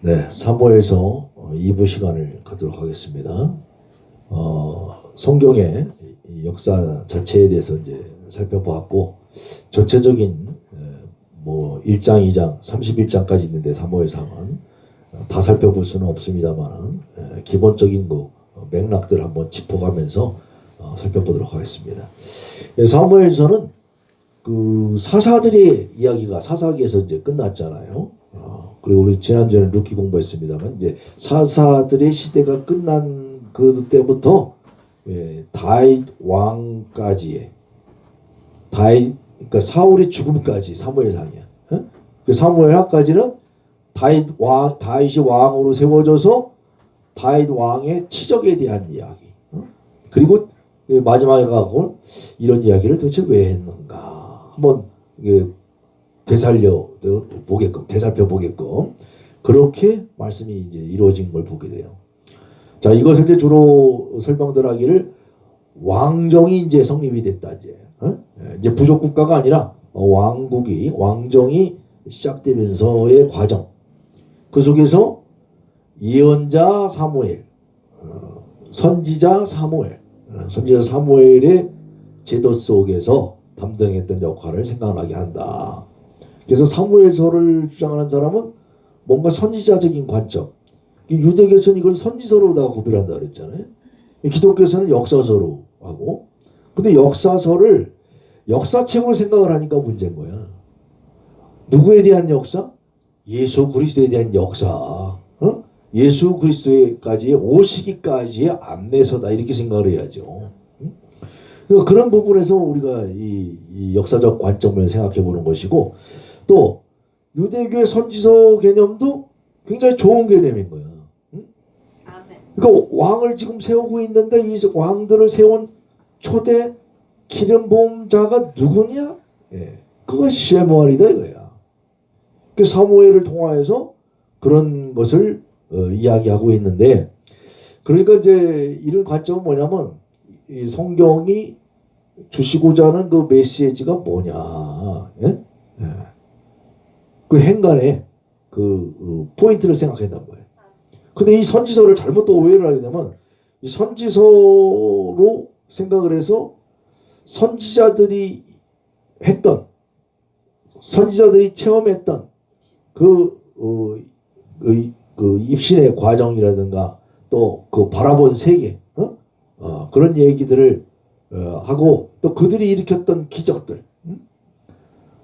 네, 사무엘서 2부 시간을 갖도록 하겠습니다. 성경의 이 역사 자체에 대해서 이제 살펴보았고, 전체적인 뭐 1장, 2장, 31장까지 있는데 사무엘상은 다 살펴볼 수는 없습니다만 기본적인 거 맥락들 한번 짚어가면서 살펴보도록 하겠습니다. 사무엘서는 그 사사들의 이야기가 사사기에서 이제 끝났잖아요. 그리고 우리 지난주에는 루키 공부했습니다만 이제 사사들의 시대가 끝난 그때부터 다윗 왕까지의 그러니까 사울의 죽음까지 사무엘상이야. 그 사무엘하까지는 다윗이 왕으로 세워져서 다윗 왕의 치적에 대한 이야기. 그리고 마지막에 가고 이런 이야기를 도대체 왜 했는가 한번 되살펴 보게끔 그렇게 말씀이 이제 이루어진 걸 보게 돼요. 자, 이것을 이제 주로 설명들하기를 왕정이 이제 성립이 됐다 이제 부족 국가가 아니라 왕정이 시작되면서의 과정. 그 속에서 예언자 사무엘, 선지자 사무엘의 제도 속에서 담당했던 역할을 생각나게 한다. 그래서 사무엘서를 주장하는 사람은 뭔가 선지자적인 관점. 유대교에서는 이걸 선지서로다가 구별한다 그랬잖아요. 기독교에서는 역사서로 하고. 근데 역사서를 역사책으로 생각을 하니까 문제인 거야. 누구에 대한 역사? 예수 그리스도에 대한 역사. 예수 그리스도까지의 오시기까지의 안내서다 이렇게 생각을 해야죠. 그러니까 그런 부분에서 우리가 이 역사적 관점을 생각해 보는 것이고, 또 유대교의 선지서 개념도 굉장히 좋은 개념인 거야. 그러니까 왕을 지금 세우고 있는데 이 왕들을 세운 초대 기름 부은 자가 누구냐? 그것이 셰무엘이다 이거야. 그 사무엘을 통하여서 그런 것을 이야기하고 있는데, 그러니까 이제 이런 관점은 뭐냐면 이 성경이 주시고자 하는 그 메시지가 뭐냐, 그 행간에 그 포인트를 생각한단 말이에요. 근데 이 선지서를 잘못 또 오해를 하게 되면 이 선지서로 생각을 해서 선지자들이 체험했던 그 입신의 과정이라든가 또 그 바라본 세계, 그런 얘기들을 하고 또 그들이 일으켰던 기적들,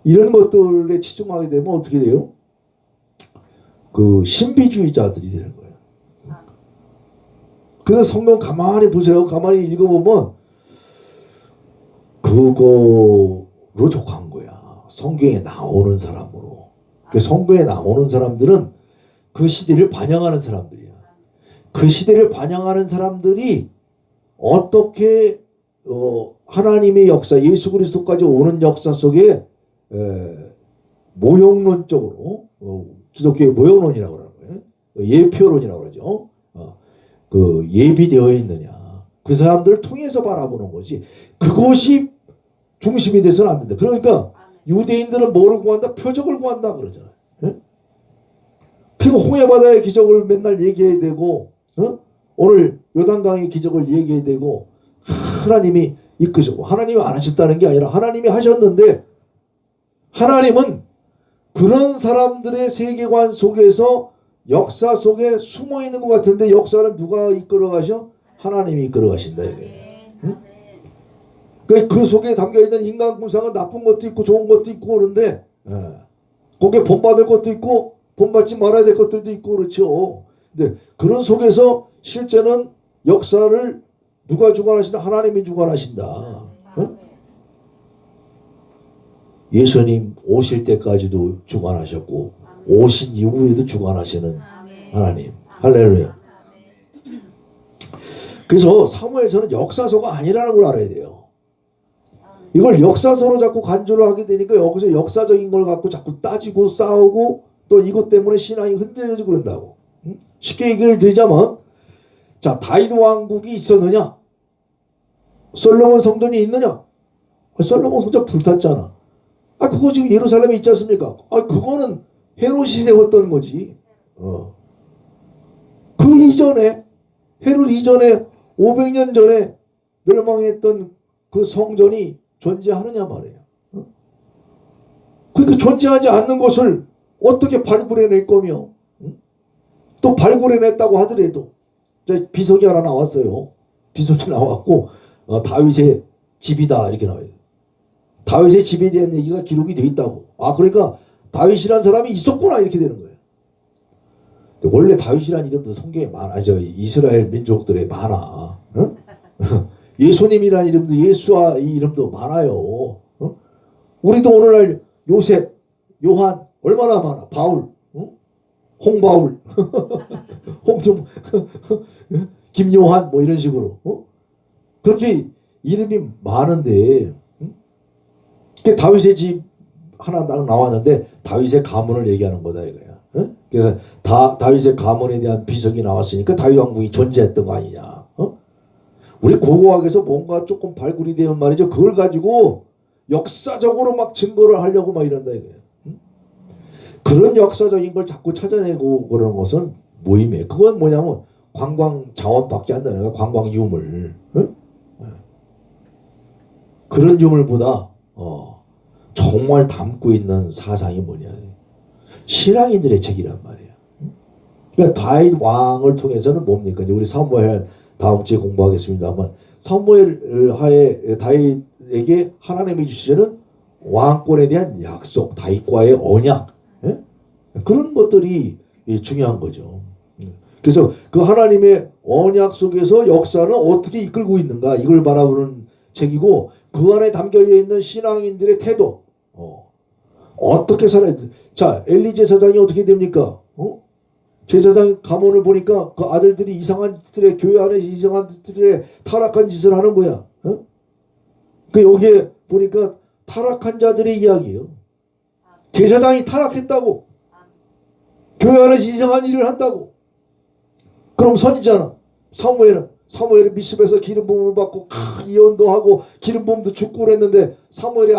이런 것들에 치중하게 되면 어떻게 돼요? 그 신비주의자들이 되는 거예요. 그래서 성경 가만히 보세요. 가만히 읽어보면 그거로 족한 거야. 성경에 나오는 사람으로. 그 성경에 나오는 사람들은 그 시대를 반영하는 사람들이야. 그 시대를 반영하는 사람들이 어떻게 하나님의 역사, 예수 그리스도까지 오는 역사 속에 모형론적으로, 기독교의 모형론이라고 하는 거예요. 예표론이라고 그러죠. 그 예비되어 있느냐. 그 사람들을 통해서 바라보는 거지. 그것이 중심이 돼서는 안 된다. 그러니까 유대인들은 뭐를 구한다? 표적을 구한다 그러잖아요. 그리고 홍해바다의 기적을 맨날 얘기해야 되고, 오늘 요단강의 기적을 얘기해야 되고, 하나님이 이끄시고, 하나님이 안 하셨다는 게 아니라 하나님이 하셨는데, 하나님은 그런 사람들의 세계관 속에서 역사 속에 숨어 있는 것 같은데, 역사는 누가 이끌어 가셔? 하나님이 이끌어 가신다 이게. 그 속에 담겨 있는 인간 군상은 나쁜 것도 있고 좋은 것도 있고 그런데, 거기에 본받을 것도 있고 본받지 말아야 될 것들도 있고 그렇죠. 근데 그런 속에서 실제는 역사를 누가 주관하신다? 하나님이 주관하신다. 예수님 오실 때까지도 주관하셨고 오신 이후에도 주관하시는 하나님. 할렐루야. 그래서 사무엘서는 역사서가 아니라는 걸 알아야 돼요. 이걸 역사서로 자꾸 간주를 하게 되니까 여기서 역사적인 걸 갖고 자꾸 따지고 싸우고 또 이것 때문에 신앙이 흔들려지고 그런다고. 쉽게 얘기를 드리자면, 자, 다윗 왕국이 있었느냐? 솔로몬 성전이 있느냐? 솔로몬 성전 불탔잖아. 그거 지금 예루살렘에 있지 않습니까? 그거는 헤롯이 세웠던 거지. 그 이전에 헤롯 이전에 500년 전에 멸망했던 그 성전이 존재하느냐 말이에요. 그러니까 존재하지 않는 것을 어떻게 발굴해낼 거며, 또 발굴해냈다고 하더라도 비석이 하나 나왔어요. 비석이 나왔고 다윗의 집이다 이렇게 나와요. 다윗의 집에 대한 얘기가 기록이 돼 있다고. 그러니까 다윗이라는 사람이 있었구나 이렇게 되는 거예요. 원래 다윗이라는 이름도 성경에 많아. 이스라엘 민족들에 많아. 응? 예수님이라는 이름도 예수와 이 이름도 많아요. 응? 우리도 오늘날 요셉, 요한 얼마나 많아. 바울, 응? 홍바울, 김요한 뭐 이런 식으로 그렇게 이름이 많은데 다윗의 집 하나 딱 나왔는데 다윗의 가문을 얘기하는 거다 이거야. 그래서 다윗의 가문에 대한 비석이 나왔으니까 다윗 왕국이 존재했던 거 아니냐. 우리 고고학에서 뭔가 조금 발굴이 되면 말이죠. 그걸 가지고 역사적으로 막 증거를 하려고 막 이런다 이거예요. 그런 역사적인 걸 자꾸 찾아내고 그러는 것은 모임이에요. 그건 뭐냐면 관광 자원밖에 안 되는 거야. 관광 유물. 그런 유물보다 정말 담고 있는 사상이 뭐냐. 신앙인들의 책이란 말이에요. 그러니까 다윗 왕을 통해서는 뭡니까? 이제 우리 사무엘 다음 주에 공부하겠습니다만 사무엘 하에 다윗에게 하나님이 주시는 왕권에 대한 약속, 다윗과의 언약, 그런 것들이 중요한 거죠. 그래서 그 하나님의 언약 속에서 역사는 어떻게 이끌고 있는가 이걸 바라보는 책이고 그 안에 담겨 있는 신앙인들의 태도, 어떻게 살아야 돼? 자, 엘리 제사장이 어떻게 됩니까? 제사장 가문을 보니까 그 아들들이 이상한 짓들에 교회 안에 이상한 짓들에 타락한 짓을 하는 거야. 그 여기에 보니까 타락한 자들의 이야기예요. 제사장이 타락했다고. 교회 안에서 이상한 일을 한다고. 그럼 선지자는 사무엘은 미습에서 기름 부음을 받고 예언도 하고 기름 부음도 죽고 그랬는데 사무엘의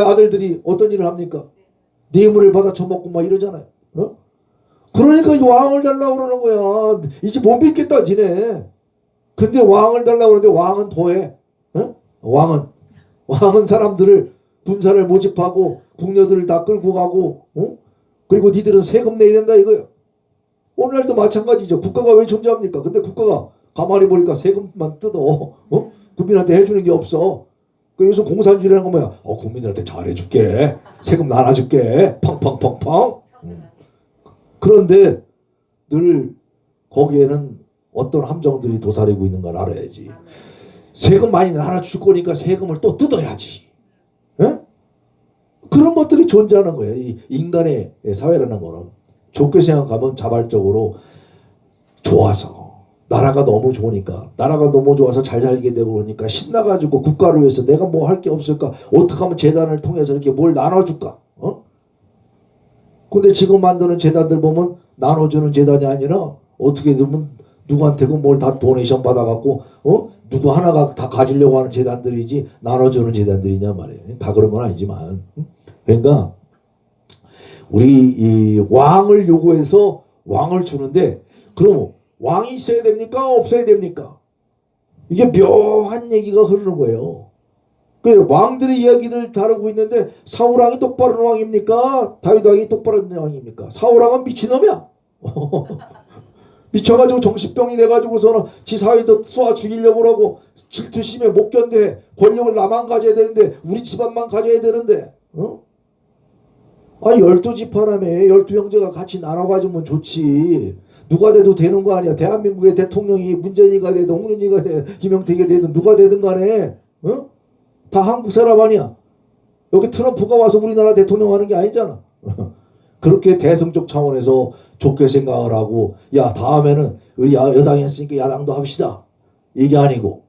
아들들이 어떤 일을 합니까? 뇌물을 받아 처먹고 막 이러잖아요. 그러니까 왕을 달라고 그러는 거야. 이제 못 믿겠다 지네. 근데 왕을 달라고 그러는데 왕은 더해. 왕은 사람들을 군사를 모집하고 궁녀들을 다 끌고 가고 그리고 니들은 세금 내야 된다 이거예요. 오늘날도 마찬가지죠. 국가가 왜 존재합니까? 근데 국가가 가만히 보니까 세금만 뜯어. 국민한테 해주는 게 없어. 그래서 공산주의라는 건 뭐야? 국민들한테 잘해줄게. 세금 나눠줄게. 팡팡팡팡. 그런데 늘 거기에는 어떤 함정들이 도사리고 있는 걸 알아야지. 세금 많이 나눠줄 거니까 세금을 또 뜯어야지. 그런 것들이 존재하는 거예요. 이 인간의 사회라는 거는. 좋게 생각하면 자발적으로 좋아서 나라가 너무 좋으니까 나라가 너무 좋아서 잘 살게 되고 그러니까 신나가지고 국가를 위해서 내가 뭐 할 게 없을까 어떻게 하면 재단을 통해서 이렇게 뭘 나눠줄까. 근데 지금 만드는 재단들 보면 나눠주는 재단이 아니라 어떻게 되면 누구한테고 뭘 다 도네이션 받아갖고 누구 하나가 다 가지려고 하는 재단들이지 나눠주는 재단들이냐 말이에요. 다 그런 건 아니지만. 그러니까 우리 이 왕을 요구해서 왕을 주는데 그럼 왕이 있어야 됩니까? 없어야 됩니까? 이게 묘한 얘기가 흐르는 거예요. 그 왕들의 이야기를 다루고 있는데 사울 왕이 똑바른 왕입니까? 다윗 왕이 똑바른 왕입니까? 사울 왕은 미친놈이야. 미쳐가지고 정신병이 돼가지고서는 지 사위도 쏘아 죽이려고 하고 질투심에 못 견뎌. 권력을 나만 가져야 되는데 우리 집안만 가져야 되는데 12지파라며 12형제가 같이 나눠가지면 좋지. 누가 돼도 되는 거 아니야. 대한민국의 대통령이 문재인이가 되든 홍준이가 되든 김영택이 되든 누가 되든 간에 다 한국 사람 아니야. 여기 트럼프가 와서 우리나라 대통령 하는 게 아니잖아. 그렇게 대승적 차원에서 좋게 생각을 하고 야 다음에는 우리 여당이 했으니까 야당도 합시다. 이게 아니고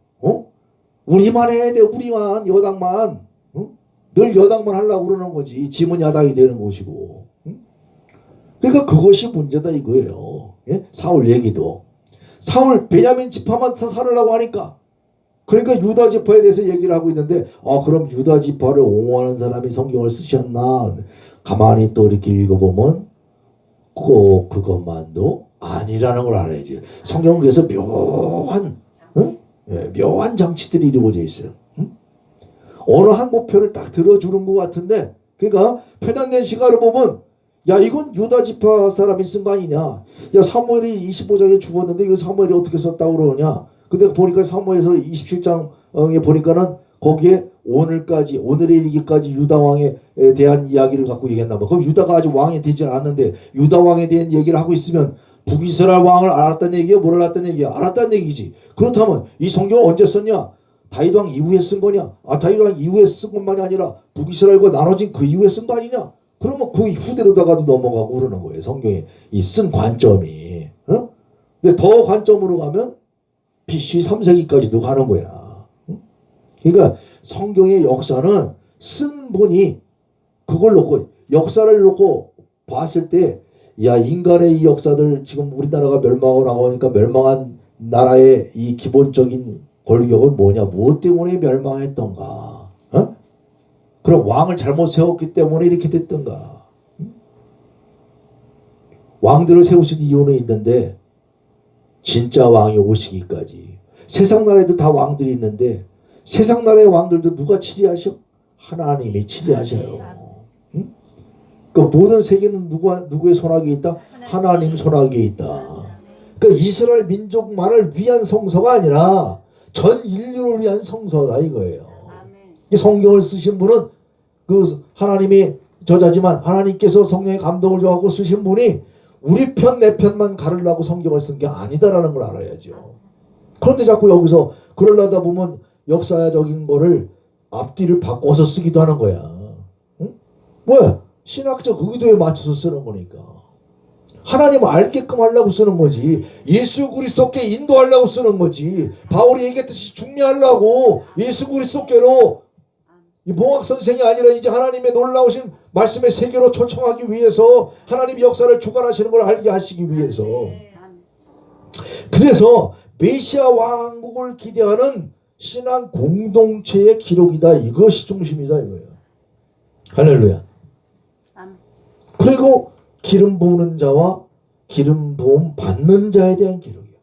우리만 해야 돼. 우리만 여당만 늘 여당만 하려고 그러는 거지. 지문 야당이 되는 것이고. 그러니까 그것이 문제다 이거예요. 예? 사울 얘기도. 사울 베냐민 지파만 살으려고 하니까. 그러니까 유다 지파에 대해서 얘기를 하고 있는데 그럼 유다 지파를 옹호하는 사람이 성경을 쓰셨나. 가만히 또 이렇게 읽어보면 꼭 그것만도 아니라는 걸 알아야지. 성경에서 묘한 묘한 장치들이 이루어져 있어요. 어느 한 목표를 딱 들어주는 것 같은데, 그러니까 편향된 시각을 보면 야 이건 유다 지파 사람이 쓴 거 아니냐. 야 사무엘이 25장에 죽었는데 이거 사무엘이 어떻게 썼다고 그러냐. 근데 보니까 사무엘에서 27장에 보니까는 거기에 오늘까지 오늘의 일기까지 유다 왕에 대한 이야기를 갖고 얘기했나 봐. 그럼 유다가 아직 왕이 되지 않았는데 유다 왕에 대한 얘기를 하고 있으면 북이스라엘 왕을 알았다는 얘기야? 뭘 알았다는 얘기야? 알았다는 얘기지. 그렇다면 이 성경을 언제 썼냐? 다윗 왕 이후에 쓴 거냐? 다윗 왕 이후에 쓴 것만이 아니라 북이스라엘과 나눠진 그 이후에 쓴 거 아니냐? 그러면 그 후대로다가도 넘어가고 그러는 거예요. 성경에 이 쓴 관점이. 근데 더 관점으로 가면 BC 3세기까지도 가는 거야. 그러니까 성경의 역사는 쓴 분이 그걸 놓고 역사를 놓고 봤을 때 야 인간의 이 역사들 지금 우리나라가 멸망을 하고 하니까 멸망한 나라의 이 기본적인 골격은 뭐냐? 무엇 때문에 멸망했던가? 그럼 왕을 잘못 세웠기 때문에 이렇게 됐던가? 왕들을 세우신 이유는 있는데 진짜 왕이 오시기까지. 세상 나라에도 다 왕들이 있는데 세상 나라의 왕들도 누가 치리하셔? 하나님이 치리하셔요. 그 모든 세계는 누구의 손아귀에 있다? 하나님 손아귀에 있다. 그러니까 이스라엘 민족만을 위한 성서가 아니라 전 인류를 위한 성서다 이거예요. 이 성경을 쓰신 분은 그 하나님이 저자지만 하나님께서 성령의 감동을 줘갖고 쓰신 분이 우리 편 내 편만 가르려고 성경을 쓴 게 아니다라는 걸 알아야죠. 그런데 자꾸 여기서 그러려다 보면 역사적인 거를 앞뒤를 바꿔서 쓰기도 하는 거야. 응? 뭐야? 신학적 의도에 맞춰서 쓰는 거니까. 하나님을 알게끔 하려고 쓰는 거지. 예수 그리스도께 인도하려고 쓰는 거지. 바울이 얘기했듯이 중매하려고 예수 그리스도께로 이 몽학 선생이 아니라 이제 하나님의 놀라우신 말씀의 세계로 초청하기 위해서 하나님의 역사를 주관하시는 걸 알게 하시기 위해서. 그래서 메시아 왕국을 기대하는 신앙 공동체의 기록이다. 이것이 중심이다 이거예요. 할렐루야. 그리고 기름 부으는 자와 기름 부음 받는 자에 대한 기록이야.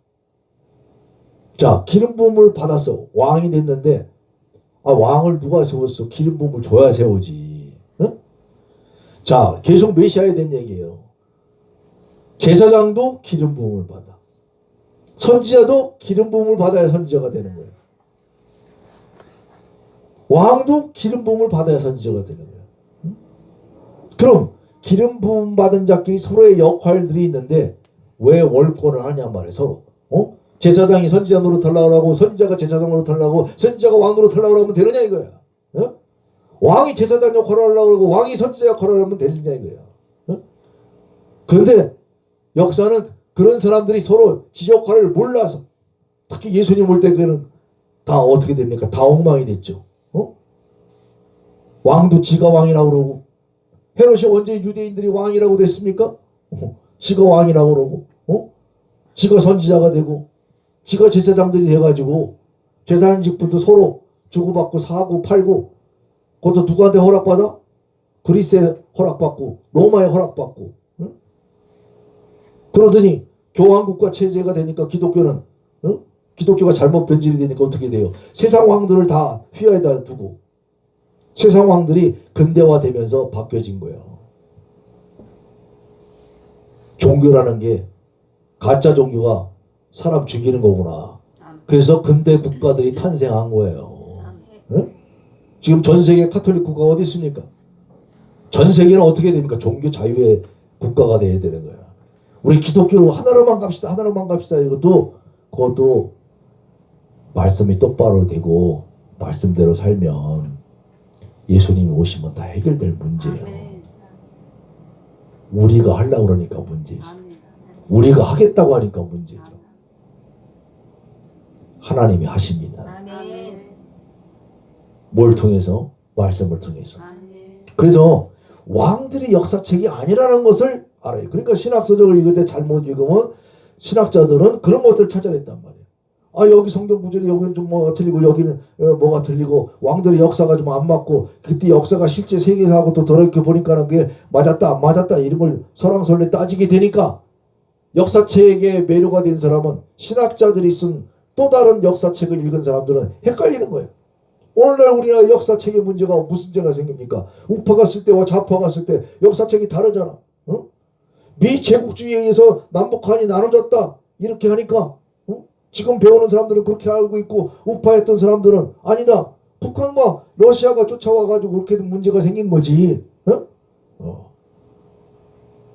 자, 기름 부음을 받았어. 왕이 됐는데 왕을 누가 세웠어? 기름 부음을 줘야 세우지. 응? 자, 계속 메시아에 대한 얘기예요. 제사장도 기름 부음을 받아. 선지자도 기름 부음을 받아야 선지자가 되는 거예요. 왕도 기름 부음을 받아야 선지자가 되는 거예요. 응? 그럼 기름 부음 받은 자끼리 서로의 역할들이 있는데 왜 월권을 하냐 말이에요. 서로. 제사장이 선지자 노릇하려고 하고 선지자가 제사장 노릇하려고 선지자가 왕 노릇하려고 하면 되느냐 이거야. 왕이 제사장 역할을 하려고 하고 왕이 선지자 역할을 하면 되느냐 이거야. 그런데 역사는 그런 사람들이 서로 지 역할을 몰라서 특히 예수님 올 때 그는 다 어떻게 됩니까? 다 엉망이 됐죠. 왕도 지가 왕이라고 그러고 헤롯이 언제 유대인들이 왕이라고 됐습니까? 지가 왕이라고 그러고 지가 선지자가 되고 지가 제사장들이 돼가지고 제사장직부터 서로 주고받고 사고 팔고 그것도 누구한테 허락받아? 그리스에 허락받고 로마에 허락받고. 그러더니 교황국가 체제가 되니까 기독교는 기독교가 잘못 변질이 되니까 어떻게 돼요? 세상 왕들을 다 휘하에다 두고 세상 왕들이 근대화되면서 바뀌어진 거예요. 종교라는 게 가짜 종교가 사람 죽이는 거구나. 그래서 근대 국가들이 탄생한 거예요. 응? 지금 전 세계 카톨릭 국가가 어디 있습니까? 전 세계는 어떻게 됩니까? 종교 자유의 국가가 돼야 되는 거야. 우리 기독교 하나로만 갑시다. 하나로만 갑시다. 그것도 말씀이 똑바로 되고 말씀대로 살면 예수님이 오시면 다 해결될 문제예요. 우리가 하려고 그러니까 문제지. 우리가 하겠다고 하니까 문제죠. 하나님이 하십니다. 뭘 통해서? 말씀을 통해서. 그래서 왕들이 역사책이 아니라는 것을 알아요. 그러니까 신학서적을 읽을 때 잘못 읽으면 신학자들은 그런 것들을 찾아냈단 말이에요. 여기 성경 구절이 여기는 좀 뭐가 틀리고 여기는 뭐가 틀리고 왕들의 역사가 좀 안 맞고 그때 역사가 실제 세계사하고 또 더럽게 보니까는 그게 맞았다 안 맞았다 이런 걸 설왕설래 따지게 되니까 역사책에 매료가 된 사람은 신학자들이 쓴 또 다른 역사책을 읽은 사람들은 헷갈리는 거예요. 오늘날 우리나라 역사책의 문제가 무슨 죄가 생깁니까? 우파가 쓸 때와 좌파가 쓸 때 역사책이 다르잖아. 어? 미 제국주의에 의해서 남북한이 나눠졌다 이렇게 하니까 지금 배우는 사람들은 그렇게 알고 있고 우파했던 사람들은 아니다. 북한과 러시아가 쫓아와가지고 그렇게 문제가 생긴 거지.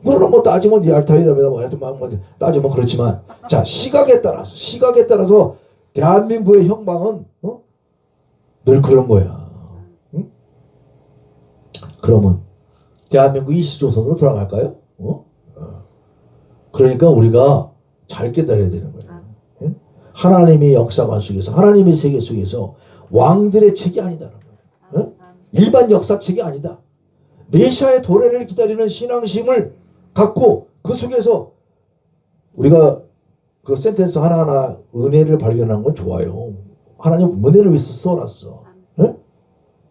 물론 뭐 따지면 얄타이답니다. 뭐 하여튼 뭐 따지면 그렇지만 자 시각에 따라서 대한민국의 형방은 늘 그런 거야. 응? 그러면 대한민국 이시조선으로 돌아갈까요? 그러니까 우리가 잘 깨달아야 되는 거예요. 응? 하나님의 역사관 속에서 하나님의 세계 속에서 왕들의 책이 아니다라는 거예요. 응? 일반 역사책이 아니다. 메시아의 도래를 기다리는 신앙심을 갖고 그 속에서 우리가 그 센텐스 하나하나 은혜를 발견한 건 좋아요. 하나님 은혜를 위해서 써놨어. 응?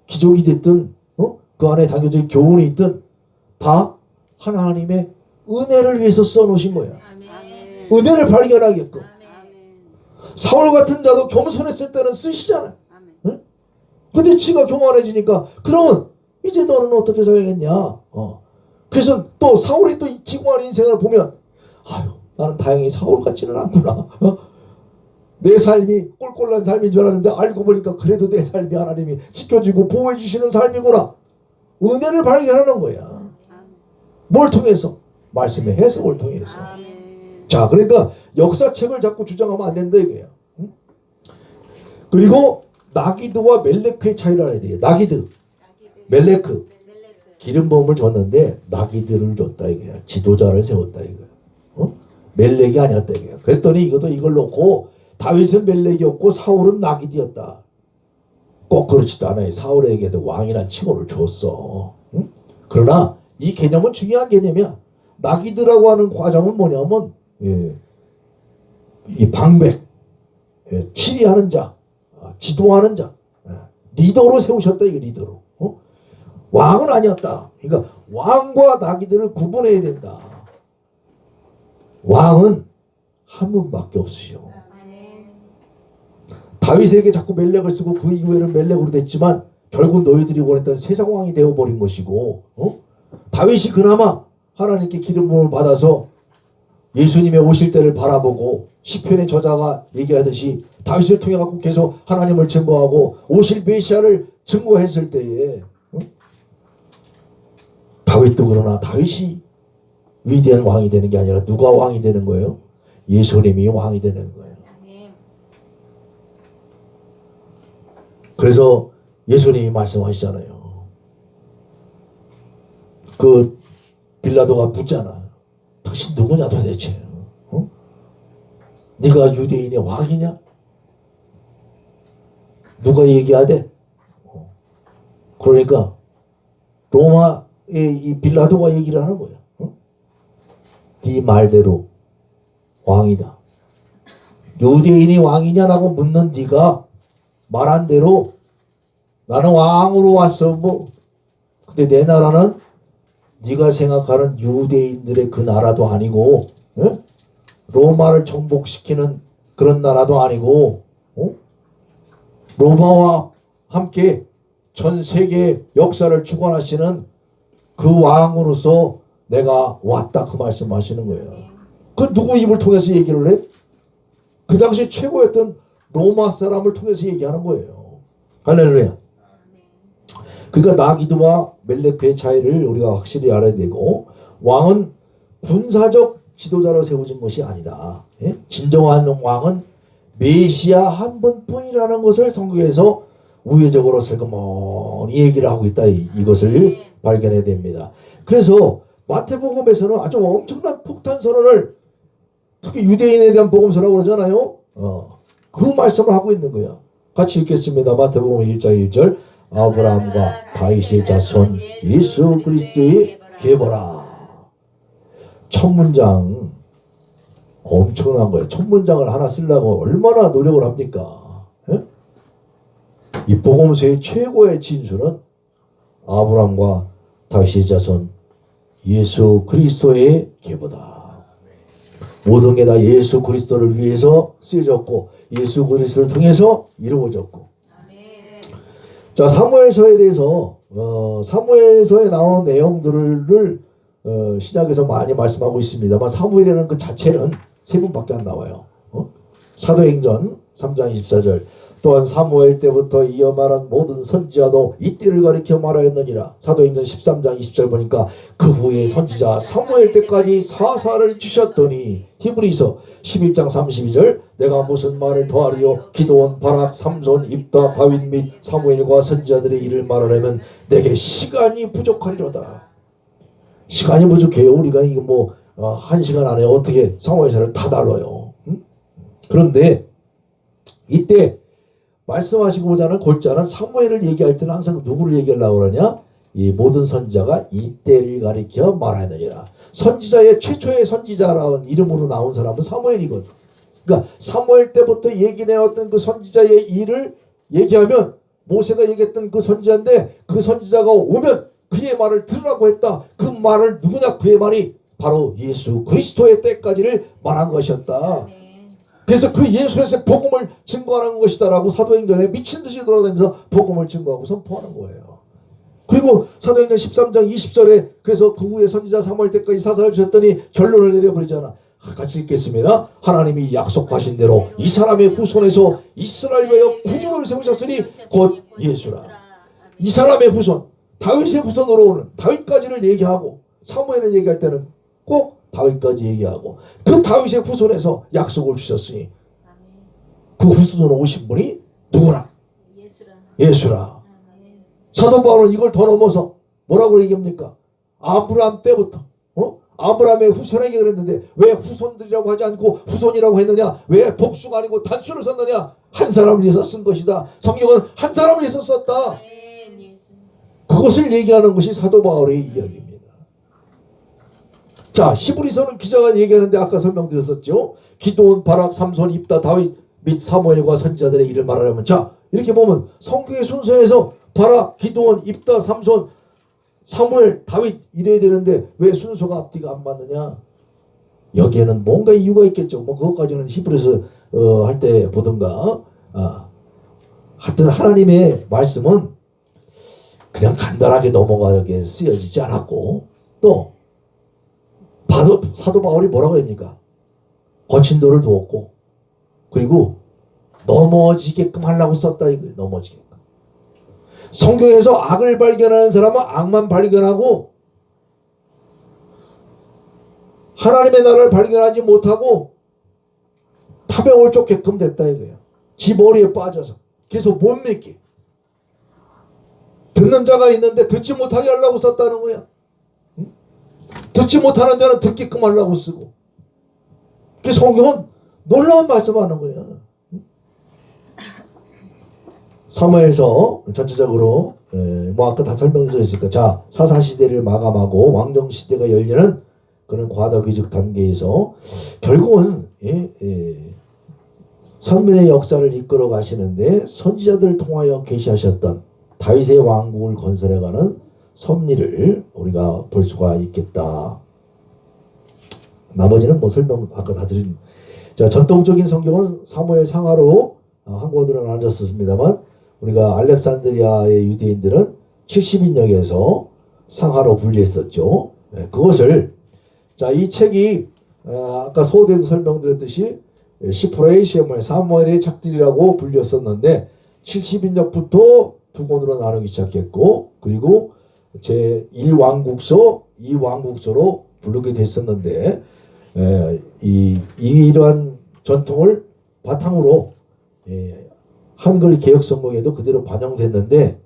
기적이 됐든 그 안에 당겨진 교훈이 있든 다 하나님의 은혜를 위해서 써놓으신 거야. 은혜를 발견하게끔. 사울 같은 자도 겸손했을 때는 쓰시잖아요. 응? 근데 지가 교만해지니까 그러면 이제 너는 어떻게 살겠냐. 그래서 또 사울이 또 기구한 인생을 보면 아유 나는 다행히 사울 같지는 않구나. 내 삶이 꼴꼴난 삶인 줄 알았는데 알고 보니까 그래도 내 삶이 하나님이 지켜주고 보호해 주시는 삶이구나. 은혜를 발견하는 거야. 뭘 통해서? 말씀의 해석을 통해서. 자, 그러니까 역사책을 자꾸 주장하면 안 된다 이거야. 응? 그리고 나기드와 멜레크의 차이를 알아야 돼요. 나기드, 멜레크. 기름 부음을 줬는데 나기드를 줬다 이거야. 지도자를 세웠다 이거야. 멜렉이 아니었다 이거야. 그랬더니 이걸 놓고 다윗은 멜렉이었고 사울은 나기드였다. 꼭 그렇지도 않아요. 사울에게도 왕이란 칭호를 줬어. 응? 그러나 이 개념은 중요한 개념이야. 나기드라고 하는 과정은 뭐냐면 이 방백, 치리하는 자, 지도하는 자, 리더로 세우셨다 이게 리더로. 왕은 아니었다. 그러니까 왕과 나기드를 구분해야 된다. 왕은 한 분밖에 없으시오. 다윗에게 자꾸 멜렉을 쓰고 그 이후에는 멜렉으로 됐지만 결국 너희들이 원했던 세상 왕이 되어버린 것이고 다윗이 그나마 하나님께 기름 부음을 받아서 예수님의 오실 때를 바라보고 시편의 저자가 얘기하듯이 다윗을 통해 갖고 계속 하나님을 증거하고 오실 메시아를 증거했을 때에 다윗도 그러나 다윗이 위대한 왕이 되는 게 아니라 누가 왕이 되는 거예요? 예수님이 왕이 되는 거예요. 그래서 예수님이 말씀하시잖아요. 그 빌라도가 묻잖아. 당신 누구냐 도대체? 네가 유대인의 왕이냐? 누가 얘기하대? 그러니까 로마의 이 빌라도가 얘기를 하는 거야. 네 말대로 왕이다. 유대인이 왕이냐라고 묻는 네가 말한 대로 나는 왕으로 왔어. 근데 내 나라는 네가 생각하는 유대인들의 그 나라도 아니고 로마를 정복시키는 그런 나라도 아니고 로마와 함께 전 세계 역사를 주관하시는 그 왕으로서 내가 왔다 그 말씀하시는 거예요. 그 누구 입을 통해서 얘기를 해? 그 당시 최고였던 로마 사람을 통해서 얘기하는 거예요. 할렐루야. 그러니까 나기드와 멜레크의 차이를 우리가 확실히 알아야 되고 왕은 군사적 지도자로 세워진 것이 아니다. 예? 진정한 왕은 메시아 한 분뿐이라는 것을 성경에서 우회적으로 슬그머니 얘기를 하고 있다. 이것을 발견해야 됩니다. 그래서 마태복음에서는 아주 엄청난 폭탄 선언을 특히 유대인에 대한 복음서라고 그러잖아요. 그 말씀을 하고 있는 거야. 같이 읽겠습니다. 마태복음 1장 1절 아브라함과 다윗의 자손 예수 그리스도의 계보라. 첫 문장 엄청난 거예요. 첫 문장을 하나 쓰려면 얼마나 노력을 합니까? 예? 이 복음서의 최고의 진수는 아브라함과 다윗의 자손 예수 그리스도의 계보다. 모든 게 다 예수 그리스도를 위해서 쓰여졌고 예수 그리스도를 통해서 이루어졌고. 자, 사무엘서에 대해서 사무엘서에 나오는 내용들을 신약에서 많이 말씀하고 있습니다만 사무엘이라는 그 자체는 세 분밖에 안 나와요. 사도행전 3장 24절 또한 사무엘 때부터 이어 말한 모든 선지자도 이때를 가리켜 말하였느니라. 사도행전 13장 20절 보니까 그 후에 선지자 사무엘 때까지 사사를 주셨더니 히브리서 11장 32절 내가 무슨 말을 더하리요 기드온 바락 삼손 입다 다윗 및 사무엘과 선지자들의 일을 말하려면 내게 시간이 부족하리로다. 시간이 부족해요. 우리가 이거 뭐 1시간 안에 어떻게 사무엘서를 다 다뤄요. 그런데 이때 말씀하시고자 하는 골자는 사무엘을 얘기할 때는 항상 누구를 얘기하려고 그러냐? 이 모든 선지자가 이때를 가리켜 말하느니라. 선지자의 최초의 선지자라는 이름으로 나온 사람은 사무엘이거든. 그러니까 사무엘 때부터 얘기해왔던 그 선지자의 일을 얘기하면 모세가 얘기했던 그 선지자인데 그 선지자가 오면 그의 말을 들으라고 했다. 그 말을 누구냐? 그의 말이 바로 예수 그리스도의 때까지를 말한 것이었다. 그래서 그 예수에서 복음을 증거하는 것이다라고 사도행전에 미친 듯이 돌아다니면서 복음을 증거하고 선포하는 거예요. 그리고 사도행전 13장 20절에 그래서 그 후에 선지자 사무엘 때까지 사사를 주셨더니 결론을 내려버리잖아. 같이 읽겠습니다. 하나님이 약속하신 대로 이 사람의 후손에서 이스라엘 위하여 구주를 세우셨으니 곧 예수라. 이 사람의 후손, 다윗의 후손으로 오는 다윗까지를 얘기하고 사무엘을 얘기할 때는 꼭 다윗까지 얘기하고 그 다윗의 후손에서 약속을 주셨으니 그 후손으로 오신 분이 누구나? 예수라. 사도 바울은 이걸 더 넘어서 뭐라고 얘기합니까? 아브라함 때부터 아브라함의 후손에게 그랬는데 왜 후손들이라고 하지 않고 후손이라고 했느냐? 왜 복수가 아니고 단수를 썼느냐? 한 사람을 위해서 쓴 것이다. 성경은 한 사람을 위해서 썼다. 그것을 얘기하는 것이 사도 바울의 이야기입니다. 자, 히브리서는 기자가 얘기하는데 아까 설명드렸었죠. 기드온, 바락, 삼손, 입다, 다윗 및 사무엘과 선지자들의 일을 말하려면 자, 이렇게 보면 성경의 순서에서 바락, 기드온, 입다, 삼손, 사무엘, 다윗 이래야 되는데 왜 순서가 앞뒤가 안 맞느냐? 여기에는 뭔가 이유가 있겠죠. 뭐 그것까지는 히브리서 할 때 보던가. 하여튼 하나님의 말씀은 그냥 간단하게 넘어가게 쓰여지지 않았고 또 사도 바울이 뭐라고 합니까? 거친 돌을 두었고 그리고 넘어지게끔 하려고 썼다 이거예요. 넘어지게끔. 성경에서 악을 발견하는 사람은 악만 발견하고 하나님의 나라를 발견하지 못하고 타병을 쫓게끔 됐다 이거예요. 지 머리에 빠져서 계속 못 믿게. 듣는 자가 있는데 듣지 못하게 하려고 썼다는 거야. 듣지 못하는 자는 듣게끔 하려고 쓰고. 그 성경은 놀라운 말씀하는 거야. 사무엘서 전체적으로 뭐 아까 다 설명서 있으니까 자 사사시대를 마감하고 왕정시대가 열리는 그런 과다귀족 단계에서 결국은 선민의 역사를 이끌어 가시는데 선지자들을 통하여 계시하셨던 다윗의 왕국을 건설해가는 섭리를 우리가 볼 수가 있겠다. 나머지는 뭐 설명 아까 다 드린. 자, 전통적인 성경은 사무엘 상하로 한국어로 나눠졌습니다만 우리가 알렉산드리아의 유대인들은 70인역에서 상하로 분리했었죠. 그것을 자, 이 책이 아까 소대도 설명드렸듯이 시프레이 시에모의 사무엘의 책들이라고 불렸었는데 70인역부터 두 권으로 나누기 시작했고 그리고 제1왕국서, 2왕국서로 부르게 됐었는데 이러한 전통을 바탕으로 한글 개혁성경에도 그대로 반영됐는데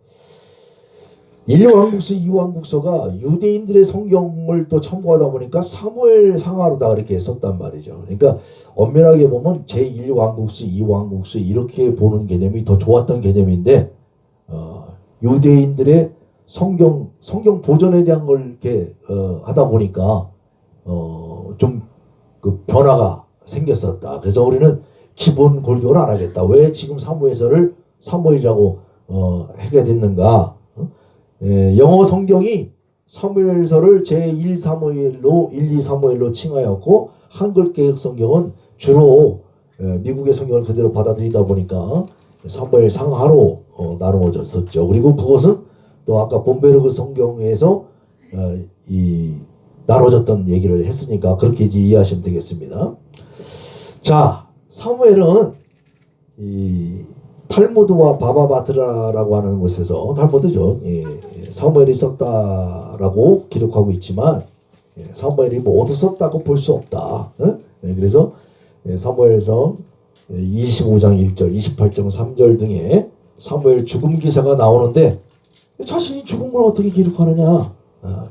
1왕국서, 2왕국서가 유대인들의 성경을 또 참고하다 보니까 사무엘 상하로다 이렇게 썼단 말이죠. 그러니까 엄밀하게 보면 제1왕국서, 2왕국서 이렇게 보는 개념이 더 좋았던 개념인데 유대인들의 성경 보존에 대한 걸 이렇게 하다 보니까 좀 그 변화가 생겼었다. 그래서 우리는 기본 골격을 안 하겠다. 왜 지금 사무엘서를 사무엘이라고 하게 됐는가? 영어 성경이 사무엘서를 제1 사무엘로 1, 2 사무엘로 칭하였고 한글 개혁 성경은 주로 미국의 성경을 그대로 받아들이다 보니까 사무엘 상하로 나누어졌었죠. 그리고 그것은 또 아까 본베르그 성경에서 이 나눠졌던 얘기를 했으니까 그렇게 이제 이해하시면 되겠습니다. 자, 사무엘은 이 탈무드와 바바바트라라고 하는 곳에서 탈무드죠. 사무엘이 썼다라고 기록하고 있지만 사무엘이 모두 썼다고 볼 수 없다. 그래서 사무엘서 25장 1절, 28장 3절 등의 사무엘 죽음 기사가 나오는데 자신이 죽은 걸 어떻게 기록하느냐.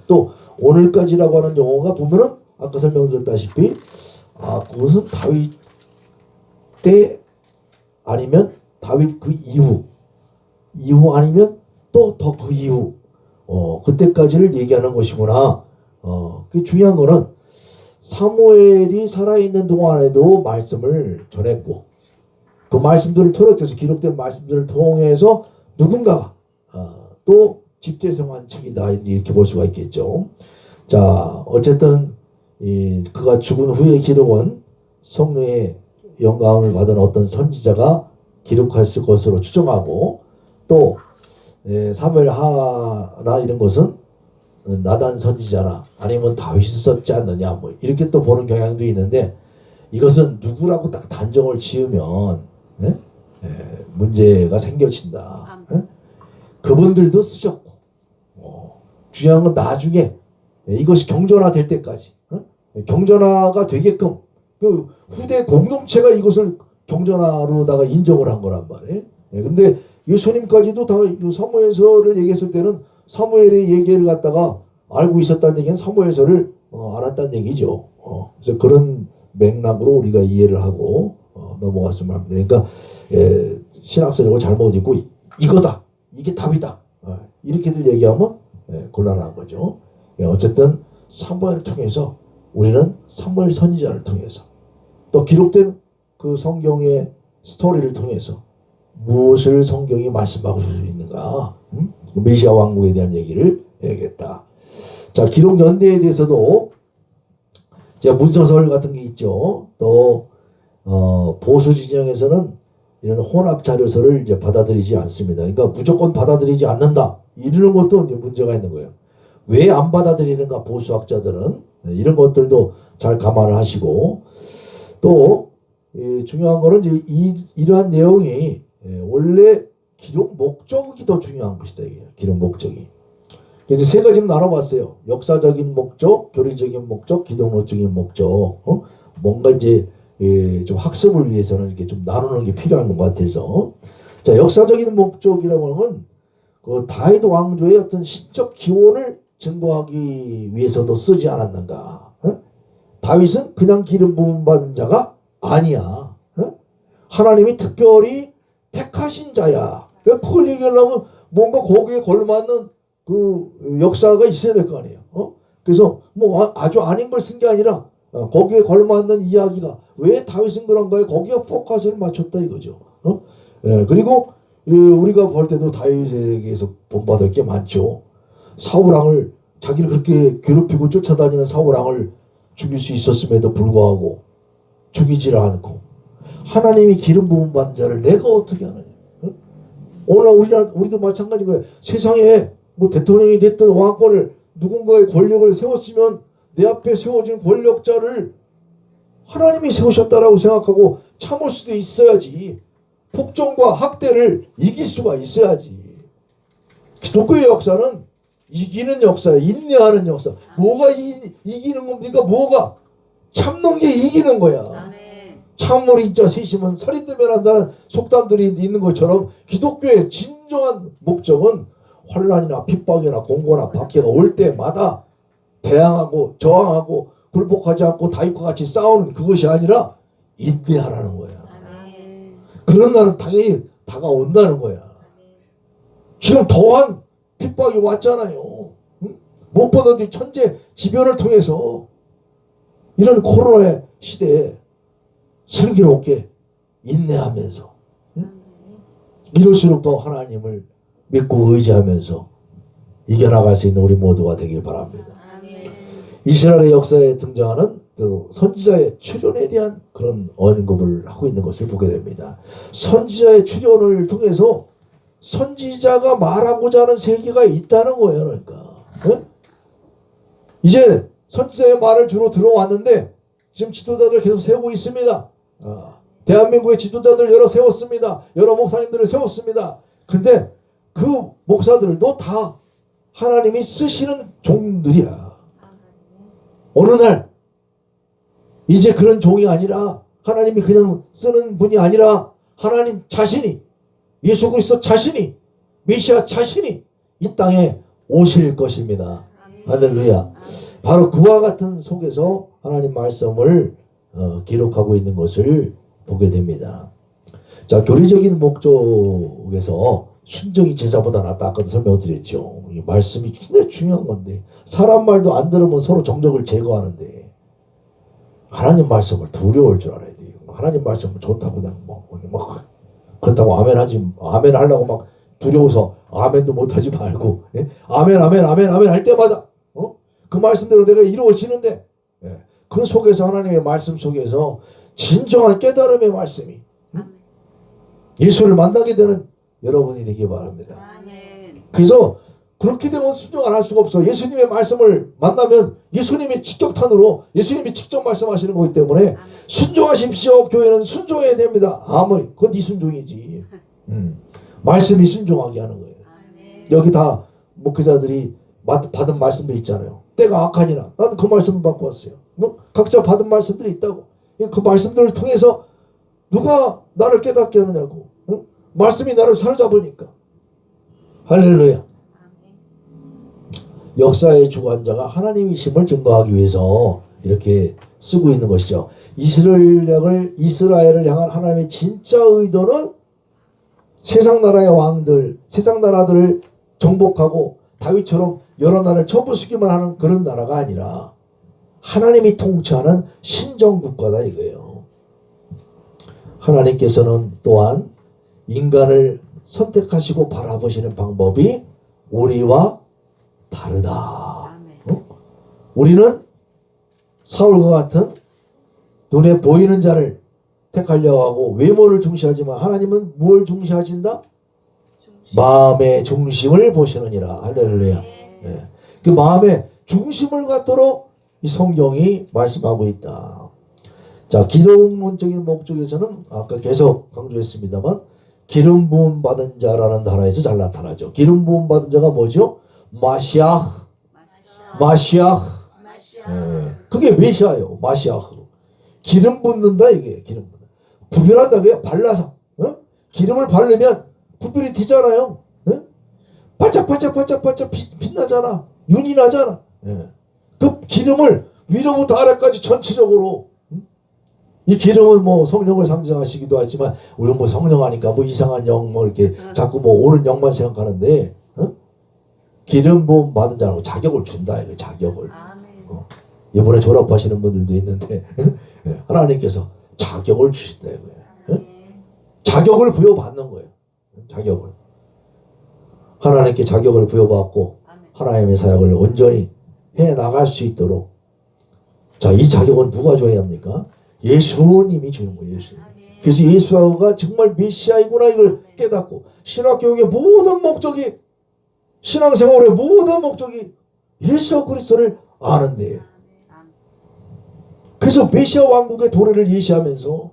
또 오늘까지라고 하는 용어가 보면은 아까 설명드렸다시피 그것은 다윗 때 아니면 다윗 그 이후 아니면 또 더 그 이후 그때까지를 얘기하는 것이구나. 그 중요한 거는 사무엘이 살아있는 동안에도 말씀을 전했고 그 말씀들을 토록해서 기록된 말씀들을 통해서 누군가가 또 집대성한 책이다 이렇게 볼 수가 있겠죠. 자, 어쨌든 그가 죽은 후의 기록은 성령의 영감을 받은 어떤 선지자가 기록했을 것으로 추정하고 또 사무엘 하나 이런 것은 나단 선지자나 아니면 다윗이 썼지 않느냐 뭐 이렇게 또 보는 경향도 있는데 이것은 누구라고 딱 단정을 지으면 문제가 생겨진다. 그분들도 쓰셨고 중요한 건 나중에 이것이 경전화될 때까지 경전화가 되게끔 그 후대 공동체가 이것을 경전화로다가 인정을 한 거란 말이에요. 근데 예수님까지도 다 사무엘서를 얘기했을 때는 사무엘의 얘기를 갖다가 알고 있었다는 얘기는 사무엘서를 알았다는 얘기죠. 그래서 그런 맥락으로 우리가 이해를 하고 넘어갔으면 합니다. 그러니까 신학서적으로 잘못 읽고 이거다, 이게 답이다 이렇게들 얘기하면 곤란한 거죠. 어쨌든 사무엘을 통해서 우리는 사무엘 선지자를 통해서 또 기록된 그 성경의 스토리를 통해서 무엇을 성경이 말씀하고 있는가 메시아 왕국에 대한 얘기를 해야겠다. 자, 기록 연대에 대해서도 제가 문서설 같은 게 있죠. 또 보수 진영에서는 이런 혼합 자료서를 이제 받아들이지 않습니다. 그러니까 무조건 받아들이지 않는다 이러는 것도 이제 문제가 있는 거예요. 왜 안 받아들이는가 보수학자들은 이런 것들도 잘 감안을 하시고 또 중요한 거는 이제 이러한 내용이 원래 기록 목적이 더 중요한 것이다. 기록 목적이. 그래서 세 가지로 나눠봤어요. 역사적인 목적, 교리적인 목적, 기독론적인 목적. 뭔가 이제 좀 학습을 위해서는 이렇게 좀 나누는 게 필요한 것 같아서. 자, 역사적인 목적이라고 하면 그 다윗 왕조의 어떤 신적 기원을 증거하기 위해서도 쓰지 않았는가. 다윗은 그냥 기름 부음 받은 자가 아니야. 하나님이 특별히 택하신 자야. 그걸 얘기하려면 뭔가 거기에 걸맞는 그 역사가 있어야 될 거 아니에요. 그래서 뭐 아주 아닌 걸 쓴 게 아니라 거기에 걸맞는 이야기가 왜 다윗은 그런가에 거기에 포커스를 맞췄다 이거죠. 그리고 우리가 볼 때도 다윗에게서 본받을 게 많죠. 사울왕을 자기를 그렇게 괴롭히고 쫓아다니는 사울왕을 죽일 수 있었음에도 불구하고 죽이지를 않고 하나님이 기름 부음 받은 자를 내가 어떻게 하느냐. 오늘날 우리도 마찬가지인 거예요. 세상에 뭐 대통령이 됐든 왕권을 누군가의 권력을 세웠으면 내 앞에 세워진 권력자를 하나님이 세우셨다라고 생각하고 참을 수도 있어야지. 폭정과 학대를 이길 수가 있어야지. 기독교의 역사는 이기는 역사예요. 인내하는 역사. 뭐가 이기는 겁니까? 뭐가? 참는 게 이기는 거야. 참으로 인자 세심은 살인되면 한다는 속담들이 있는 것처럼 기독교의 진정한 목적은 환난이나 핍박이나 공고나 박해가 올 때마다 대항하고 저항하고 굴복하지 않고 다윗과 같이 싸우는 그것이 아니라 인내하라는 거야. 그런 날은 당연히 다가온다는 거야. 지금 더한 핍박이 왔잖아요. 무엇보다도 천재 지변을 통해서 이런 코로나의 시대에 슬기롭게 인내하면서 이럴수록 더 하나님을 믿고 의지하면서 이겨나갈 수 있는 우리 모두가 되길 바랍니다. 이스라엘의 역사에 등장하는 그 선지자의 출현에 대한 그런 언급을 하고 있는 것을 보게 됩니다. 선지자의 출현을 통해서 선지자가 말하고자 하는 세계가 있다는 거예요. 그러니까 이제 선지자의 말을 주로 들어왔는데 지금 지도자들 계속 세우고 있습니다. 대한민국의 지도자들 여러 세웠습니다. 여러 목사님들을 세웠습니다. 근데 그 목사들도 다 하나님이 쓰시는 종들이야. 어느 날 이제 그런 종이 아니라 하나님이 그냥 쓰는 분이 아니라 하나님 자신이, 예수 그리스도 자신이, 메시아 자신이 이 땅에 오실 것입니다. 할렐루야. 바로 그와 같은 속에서 하나님 말씀을 기록하고 있는 것을 보게 됩니다. 자, 교리적인 목적에서 순종이 제사보다 낫다. 아까도 설명드렸죠. 이 말씀이 굉장히 중요한 건데 사람 말도 안 들으면 서로 정적을 제거하는데 하나님 말씀을 두려울 줄 알아야 돼요. 하나님 말씀은 좋다고 그냥 막 그렇다고 아멘 하려고 막 두려워서 아멘도 못하지 말고 아멘 할 때마다 그 말씀대로 내가 이루어지는데 그 속에서 하나님의 말씀 속에서 진정한 깨달음의 말씀이 예수를 만나게 되는 여러분이 되기 바랍니다. 그래서 그렇게 되면 순종 안 할 수가 없어. 예수님의 말씀을 만나면 예수님의 직격탄으로 예수님이 직접 말씀하시는 거기 때문에 순종하십시오. 교회는 순종해야 됩니다. 아무리 그건 네 순종이지. 말씀이 순종하게 하는 거예요. 여기 다 목회자들이 받은 말씀도 있잖아요. 때가 악하니라. 나는 그 말씀을 받고 왔어요. 각자 받은 말씀들이 있다고. 그 말씀들을 통해서 누가 나를 깨닫게 하느냐고. 말씀이 나를 사로잡으니까. 할렐루야. 역사의 주관자가 하나님이심을 증거하기 위해서 이렇게 쓰고 있는 것이죠. 이스라엘을 향한 하나님의 진짜 의도는 세상 나라의 왕들, 세상 나라들을 정복하고 다윗처럼 여러 나라를 쳐부수기만 하는 그런 나라가 아니라 하나님이 통치하는 신정국가다 이거예요. 하나님께서는 또한 인간을 선택하시고 바라보시는 방법이 우리와 다르다. 우리는 사울과 같은 눈에 보이는 자를 택하려고 하고 외모를 중시하지만 하나님은 무엇을 중시하신다? 마음의 중심을 보시느니라. 할렐루야. 네. 그 마음의 중심을 갖도록 이 성경이 말씀하고 있다. 자, 기독론적인 목적에서는 아까 계속 강조했습니다만 기름 부음 받은 자라는 단어에서 잘 나타나죠. 기름 부음 받은 자가 뭐죠? 마시아흐. 네. 그게 메시아예요. 마시아흐. 기름 붓는다 이게. 기름 붓는다. 구별한다 그게 발라서. 기름을 바르면 불빛이 튀잖아요. 반짝반짝 빛나잖아. 윤이 나잖아. 그 기름을 위로부터 아래까지 전체적으로 이 기름은 뭐 성령을 상징하시기도 하지만 우리는 뭐 성령 하니까 뭐 이상한 영 뭐 이렇게 자꾸 뭐 오는 영만 생각하는데 기름 부음 받은 자라고 자격을 준다 이거 자격을. 이번에 졸업하시는 분들도 있는데 하나님께서 자격을 주신다 이거예요. 자격을 부여받는 거예요. 자격을. 하나님께 자격을 부여받고 하나님의 사역을 온전히 해나갈 수 있도록. 자, 이 자격은 누가 줘야 합니까? 예수님이 주는 거예요. 예수님. 그래서 예수가 정말 메시아이구나 이걸 깨닫고 신학교육의 모든 목적이 신앙생활의 모든 목적이 예수 그리스도를 아는 데예요. 그래서 메시아 왕국의 도래를 예시하면서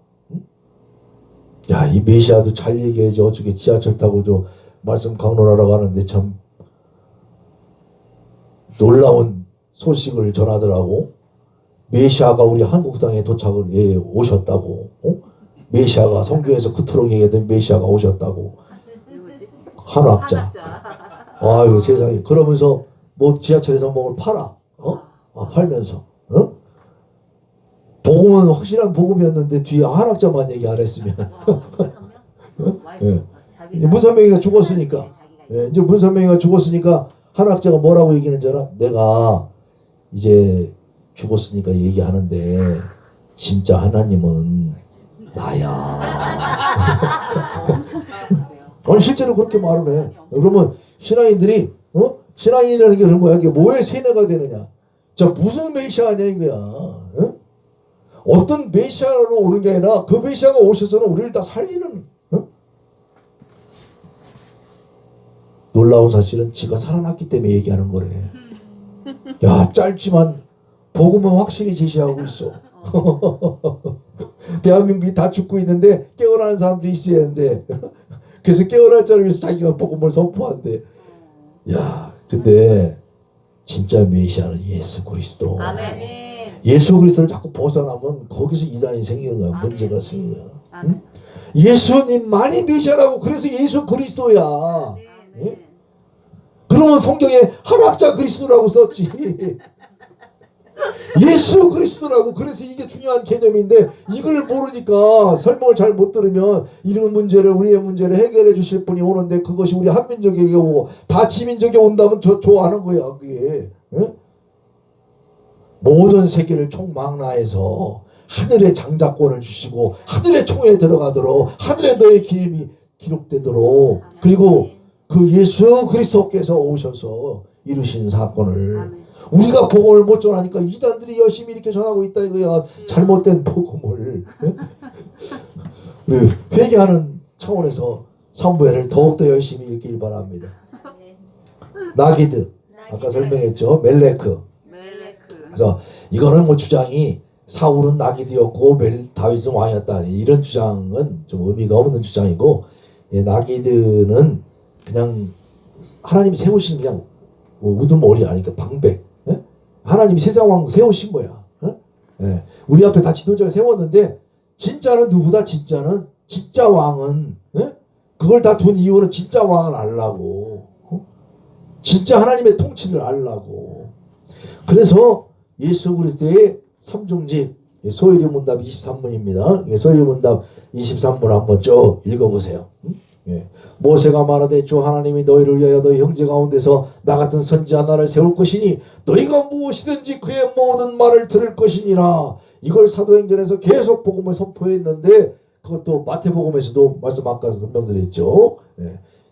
야, 이 메시아도 잘 얘기해야지 어떻게 지하철 타고 저 말씀 강론하러 가는데 참 놀라운 소식을 전하더라고. 메시아가 우리 한국 땅에 도착을 오셨다고. 메시아가 성경에서 그토록 얘기했던 메시아가 오셨다고. 한학자. 아이고 세상에. 그러면서 뭐 지하철에서 뭘 팔아. 팔면서. 복음은 확실한 복음이었는데 뒤에 한학자만 얘기 안 했으면. 문선명이가 죽었으니까. 이제 문선명이가 죽었으니까 한학자가 뭐라고 얘기하는 줄 알아? 내가 이제 죽었으니까 얘기하는데 진짜 하나님은 나야. 아니 실제로 그렇게 말을 해. 그러면 신앙인들이 신앙이라는 게 그런 거야. 이게 뭐에 세뇌가 되느냐. 자, 무슨 메시아냐 이거야. 어? 어떤 메시아로 오는 게 아니라 그 메시아가 오셔서는 우리를 다 살리는. 어? 놀라운 사실은 지가 살아났기 때문에 얘기하는 거래. 야, 짧지만 복음은 확실히 제시하고 있어. 대한민국이 다 죽고 있는데 깨어나는 사람들이 있어야 하는데 그래서 깨어날 자를 위해서 자기가 복음을 선포한대. 야, 근데 진짜 메시아는 예수 그리스도. 아멘. 예수 그리스도를 자꾸 벗어나면 거기서 이단이 생기는 거야. 아멘. 문제가 생기는 거야. 아멘. 응? 예수님만이 메시아라고. 그래서 예수 그리스도야. 아멘. 그러면 성경에 한학자 그리스도라고 썼지. 예수 그리스도라고. 그래서 이게 중요한 개념인데 이걸 모르니까 설명을 잘 못 들으면 이런 문제를, 우리의 문제를 해결해 주실 분이 오는데 그것이 우리 한민족에게 오고 다 지민족에 온다면 좋아하는 거야. 그게. 응? 모든 세계를 총망라해서 하늘의 장자권을 주시고 하늘의 총에 들어가도록 하늘에 너의 기름이 기록되도록 그리고 그 예수 그리스도께서 오셔서 이루신 사건을 아멘. 우리가 복음을 못 전하니까 이단들이 열심히 이렇게 전하고 있다 이거야. 잘못된 복음을. 회개하는 차원에서 사무엘을 더욱더 열심히 읽길 바랍니다. 나기드 아까 설명했죠. 멜레크. 그래서 이거는 뭐 주장이 사울은 나기드였고 다윗은 왕이었다 이런 주장은 좀 의미가 없는 주장이고, 나기드는 그냥 하나님이 세우신 그냥 우두머리 아니까 방백. 예? 하나님이 세상 왕 세우신 거야. 예? 우리 앞에 다 지도자를 세웠는데 진짜는 누구다? 진짜 왕은 그걸 다 둔 이유는 진짜 왕을 알라고. 진짜 하나님의 통치를 알라고. 그래서 예수 그리스도의 삼중직 소일의 문답 23문입니다. 소일의 문답 23문 한번 쭉 읽어보세요. 모세가 말하되 주 하나님이 너희를 위하여 너희 형제 가운데서 나 같은 선지 하나를 세울 것이니 너희가 무엇이든지 그의 모든 말을 들을 것이니라. 이걸 사도행전에서 계속 복음을 선포했는데 그것도 마태복음에서도 말씀 아까 설명드렸죠.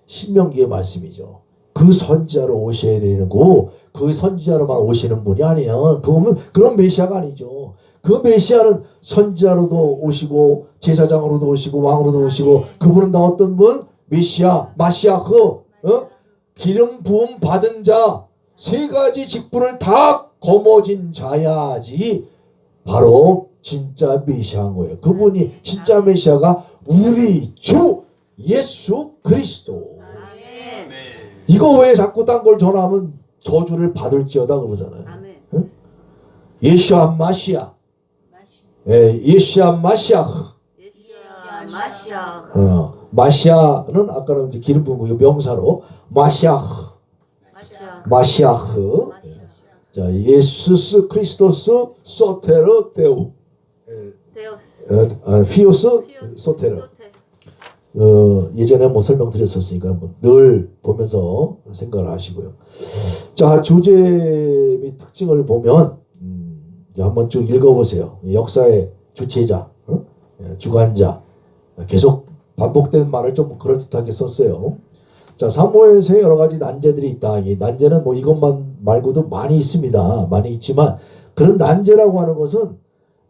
신명기의 말씀이죠. 그 선지자로 오셔야 되는 거고 그 선지자로만 오시는 분이 아니에요. 그런 메시아가 아니죠. 그 메시아는 선지자로도 오시고 제사장으로도 오시고 왕으로도 오시고 그분은 다 어떤 분? 메시아, 마시아흐, 기름 부음 받은 자, 세 가지 직분을 다 거머쥔 자야지 바로 진짜 메시아인 거예요. 그분이 진짜 메시아가 우리 주 예수 그리스도. 이거 왜 자꾸 딴 걸 전하면 저주를 받을지어다 그러잖아요. 예수아 마시아. 예수아 마시아흐. 마시아는 아까는 이제 기름 부은 거 명사로 마시아흐. 마시아흐. 자, 예수스 크리스토스 소테르 데우. 피오스 소테르. 예전에 뭐 설명드렸었으니까 뭐 늘 보면서 생각을 하시고요. 자, 주제 및 특징을 보면 한번 쭉 읽어보세요. 역사의 주체자, 주관자, 계속 반복된 말을 좀 그럴듯하게 썼어요. 자, 사무엘서에 여러 가지 난제들이 있다. 이 난제는 뭐 이것만 말고도 많이 있습니다. 많이 있지만 그런 난제라고 하는 것은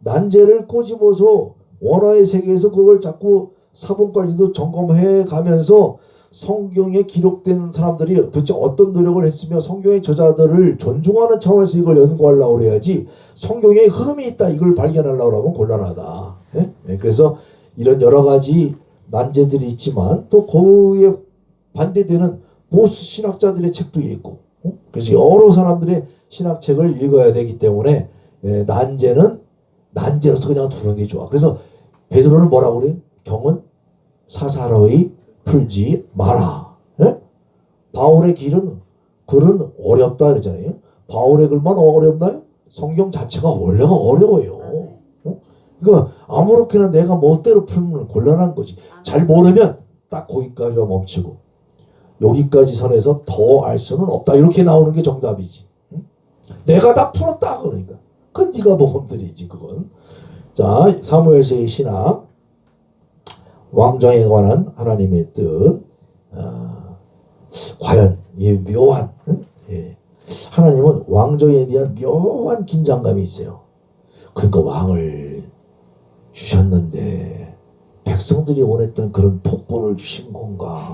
난제를 꼬집어서 원어의 세계에서 그걸 자꾸 사본까지도 점검해 가면서 성경에 기록된 사람들이 도대체 어떤 노력을 했으며 성경의 저자들을 존중하는 차원에서 이걸 연구하려고 그래야지 성경에 흠이 있다 이걸 발견하려고 하면 곤란하다. 그래서 이런 여러 가지 난제들이 있지만 또 그에 반대되는 보수 신학자들의 책도 있고 그래서 여러 사람들의 신학책을 읽어야 되기 때문에 난제는 난제로서 그냥 두는 게 좋아. 그래서 베드로는 뭐라고 그래요? 경은 사사로이 풀지 마라. 바울의 글은 어렵다 그러잖아요. 바울의 글만 어렵나요? 성경 자체가 원래가 어려워요. 그러니까 아무렇게나 내가 멋대로 풀면 곤란한 거지. 잘 모르면 딱 거기까지만 멈추고 여기까지 선에서 더 알 수는 없다. 이렇게 나오는 게 정답이지. 내가 다 풀었다 그러니까. 그건 네가 모험들이지 그건. 자, 사무엘서의 신학 왕정에 관한 하나님의 뜻. 과연 이 묘한 예. 하나님은 왕정에 대한 묘한 긴장감이 있어요. 그러니까 왕을 주셨는데 백성들이 원했던 그런 복권을 주신 건가?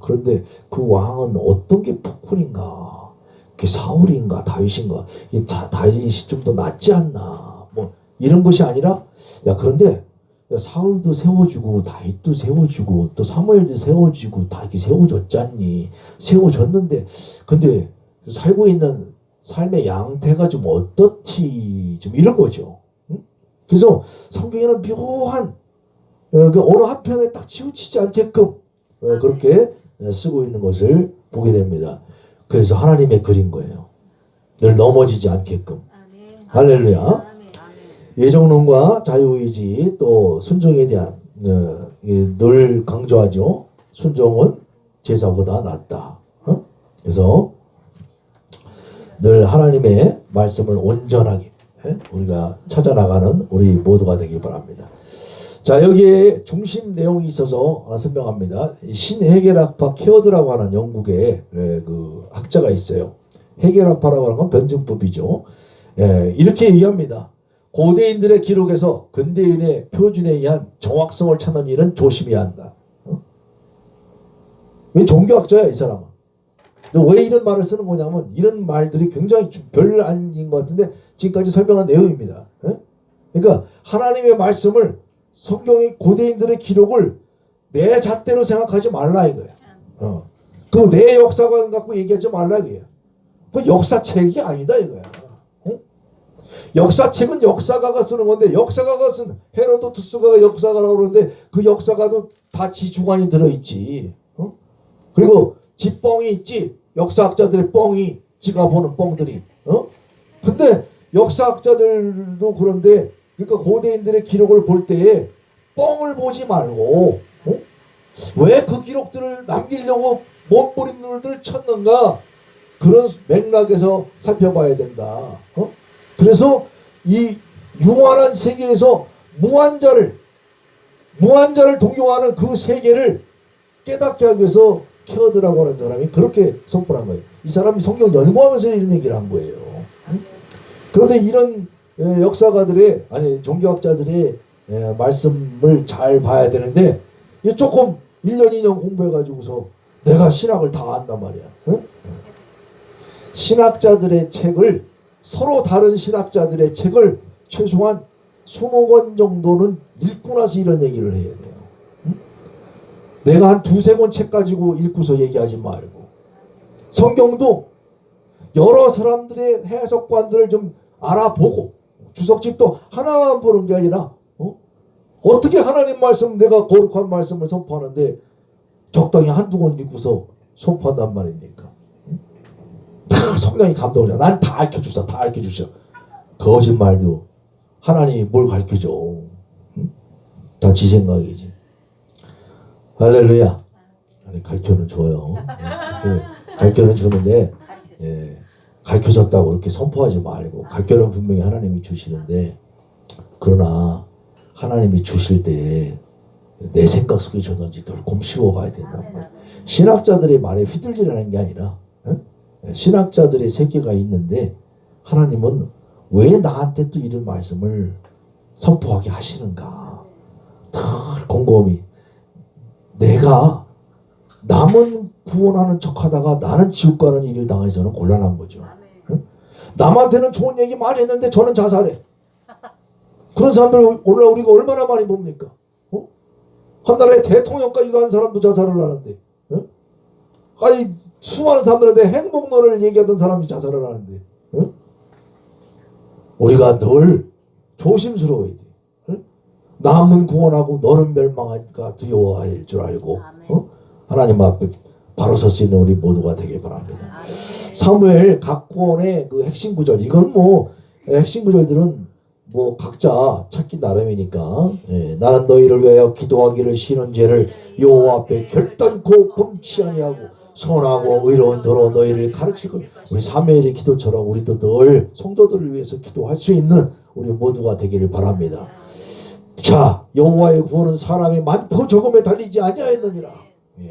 그런데 그 왕은 어떤 게 복권인가? 그게 사울인가 다윗인가? 다윗이 좀 더 낫지 않나? 뭐 이런 것이 아니라 야 그런데 사울도 세워주고 다윗도 세워주고 또 사무엘도 세워주고 다 이렇게 세워줬잖니. 세워줬는데 근데 살고 있는 삶의 양태가 좀 어떻지? 좀 이런 거죠. 응? 그래서 성경에는 묘한 어느 한편에 딱 치우치지 않게끔 그렇게 쓰고 있는 것을 보게 됩니다. 그래서 하나님의 그린 거예요. 늘 넘어지지 않게끔. 할렐루야. 예정론과 자유의지 또 순종에 대한 늘 강조하죠. 순종은 제사보다 낫다. 그래서 늘 하나님의 말씀을 온전하게 우리가 찾아나가는 우리 모두가 되길 바랍니다. 자, 여기에 중심 내용이 있어서 설명합니다. 신해겔학파 케어드라고 하는 영국의 그 학자가 있어요. 해겔학파라고 하는 건 변증법이죠. 이렇게 얘기합니다. 고대인들의 기록에서 근대인의 표준에 의한 정확성을 찾는 일은 조심해야 한다. 왜 종교학자야 이 사람은. 근데 왜 이런 말을 쓰는 거냐면 이런 말들이 굉장히 별 아닌 것 같은데 지금까지 설명한 내용입니다. 그러니까 하나님의 말씀을 성경의 고대인들의 기록을 내 잣대로 생각하지 말라 이거야. 그 내 역사관 갖고 얘기하지 말라 이거야. 그 역사책이 아니다 이거야. 역사책은 역사가가 쓰는 건데 역사가가 쓴 헤로도투스가 역사가라고 그러는데 그 역사가도 다 지 주관이 들어있지. 그리고 지 뻥이 있지. 역사학자들의 뻥이 지가 보는 뻥들이. 근데 역사학자들도 그런데 그러니까 고대인들의 기록을 볼 때에 뻥을 보지 말고 왜 그 기록들을 남기려고 몸부림들을 쳤는가 그런 맥락에서 살펴봐야 된다. 그래서 이 유한한 세계에서 무한자를 동경하는 그 세계를 깨닫게 하기 위해서 케어드라고 하는 사람이 그렇게 선포한 거예요. 이 사람이 성경 연구하면서 이런 얘기를 한 거예요. 그런데 이런 역사가들의 아니 종교학자들의 말씀을 잘 봐야 되는데 조금 1년 2년 공부해가지고서 내가 신학을 다 안단 말이야. 신학자들의 책을 서로 다른 신학자들의 책을 최소한 20권 정도는 읽고 나서 이런 얘기를 해야 돼요. 내가 한 2-3권 책 가지고 읽고서 얘기하지 말고 성경도 여러 사람들의 해석관들을 좀 알아보고 주석집도 하나만 보는 게 아니라 어떻게 하나님 말씀 내가 거룩한 말씀을 선포하는데 적당히 1-2권 읽고서 선포한단 말입니까? 다 성령이 감동을 줘. 난 다 알려주셔. 다 알려주셔. 거짓말도 하나님이 뭘 가르쳐줘. 다 지 생각이지. 할렐루야. 아니, 가르쳐는 줘요. 가르쳐는 주는데 가르쳐줬다고 이렇게 선포하지 말고 가르쳐는 분명히 하나님이 주시는데 그러나 하나님이 주실 때 내 생각 속에 줬는지 덜 곰씹어 봐야 된단 말이야. 신학자들의 말에 휘둘리라는 게 아니라 신학자들의 세계가 있는데 하나님은 왜 나한테 또 이런 말씀을 선포하게 하시는가 덜 곰곰이 내가 남은 구원하는 척하다가 나는 지옥 가는 일을 당해서는 곤란한 거죠. 남한테는 좋은 얘기 많이 했는데 저는 자살해. 그런 사람들 오늘 우리가 얼마나 많이 봅니까? 한 나라의 대통령까지도 한 사람도 자살을 하는데 아니 수많은 사람들한테 행복론을 얘기하던 사람이 자살을 하는데 우리가 늘 조심스러워야 돼. 남은 구원하고 너는 멸망하니까 두려워할 줄 알고 하나님 앞에 바로 설 수 있는 우리 모두가 되길 바랍니다. 사무엘 각 구원의 그 핵심 구절 이건 뭐 핵심 구절들은 뭐 각자 찾기 나름이니까 나는 너희를 위하여 기도하기를 쉬는 죄를 여호와 앞에 결단코 범치 아니하고 선하고 의로운 도로 너희를 가르칠 것. 우리 사무엘의 기도처럼 우리도 늘 성도들을 위해서 기도할 수 있는 우리 모두가 되기를 바랍니다. 자, 여호와의 구원은 사람의 많고 적음에 달리지 아니하였느니라.